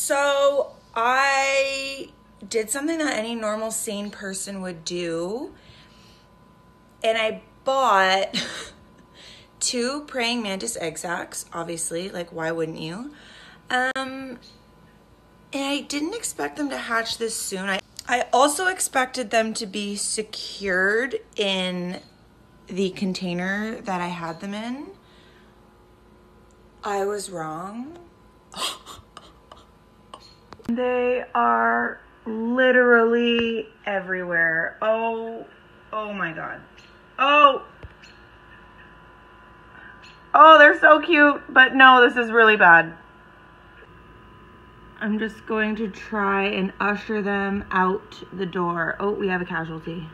So I did something that any normal sane person would do, and I bought 2 praying mantis egg sacs, obviously, like why wouldn't you? And I didn't expect them to hatch this soon. I also expected them to be secured in the container that I had them in. I was wrong. They are literally everywhere. Oh my God. Oh, they're so cute, but no, this is really bad. I'm just going to try and usher them out the door. Oh, we have a casualty.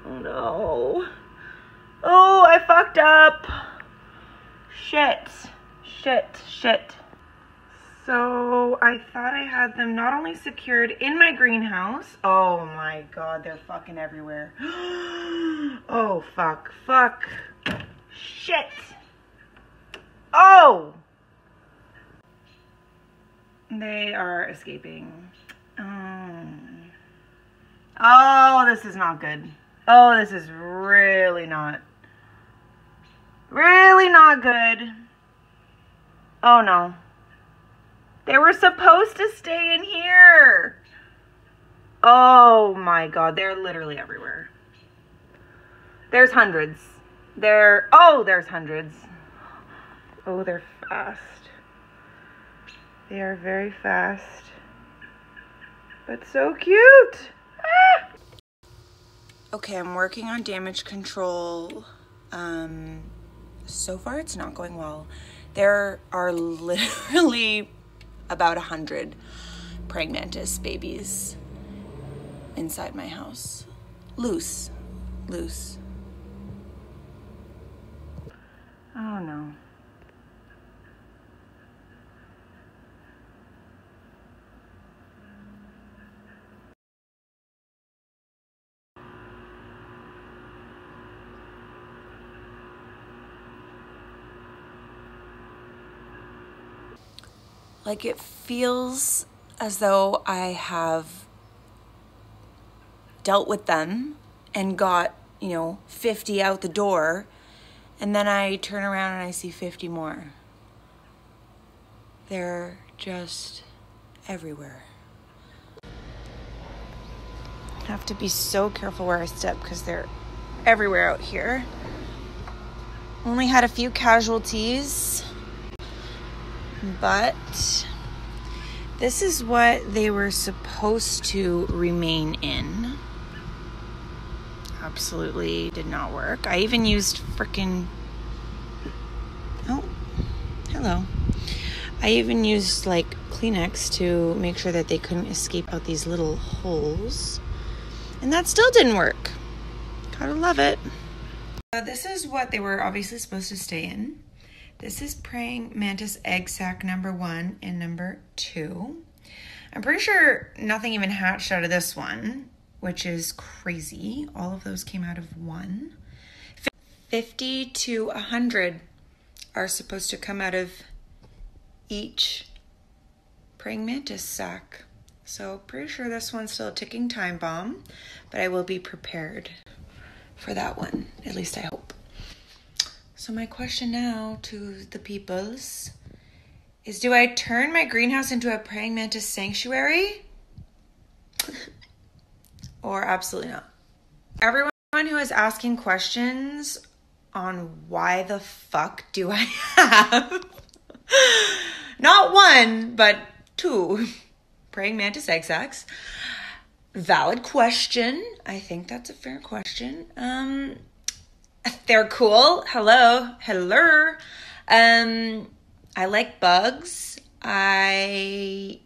Oh no. Oh, I fucked up. Shit. So I thought I had them not only secured in my greenhouse. Oh my God, they're fucking everywhere. Oh, fuck. Shit. Oh! They are escaping. Oh, this is not good. Oh, this is really not good. Oh no. They were supposed to stay in here. Oh my God, they're literally everywhere. There's hundreds. There's hundreds. Oh, they're fast. They are very fast, but so cute. Ah! Okay, I'm working on damage control. So far it's not going well. There are literally about 100 praying mantis babies inside my house. Loose. Oh no. Like, it feels as though I have dealt with them and got, 50 out the door, and then I turn around and I see 50 more. They're just everywhere. I have to be so careful where I step because they're everywhere out here. Only had a few casualties. But this is what they were supposed to remain in. Absolutely did not work. I even used frickin'... Oh, hello. I even used like Kleenex to make sure that they couldn't escape out these little holes. And that still didn't work. Gotta love it. This is what they were obviously supposed to stay in. This is praying mantis egg sac number 1 and number 2. I'm pretty sure nothing even hatched out of this one, which is crazy. All of those came out of one. 50 to 100 are supposed to come out of each praying mantis sac. So pretty sure this one's still a ticking time bomb, but I will be prepared for that one. At least I hope. So my question now to the peoples is, do I turn my greenhouse into a praying mantis sanctuary? Or absolutely not? Everyone who is asking questions on why the fuck do I have not 1, but 2 praying mantis egg sacs. Valid question. I think that's a fair question. They're cool. Hello. I like bugs. I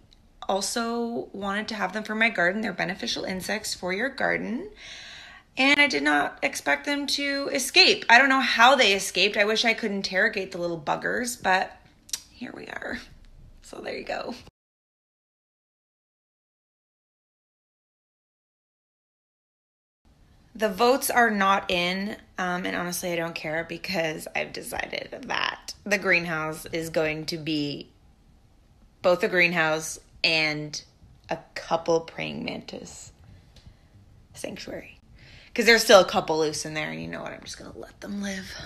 also wanted to have them for my garden. They're beneficial insects for your garden. And I did not expect them to escape. I don't know how they escaped. I wish I could interrogate the little buggers, but here we are. So there you go. The votes are not in, and honestly, I don't care because I've decided that the greenhouse is going to be both a greenhouse and a couple praying mantis sanctuary. Because there's still a couple loose in there, and you know what? I'm just going to let them live.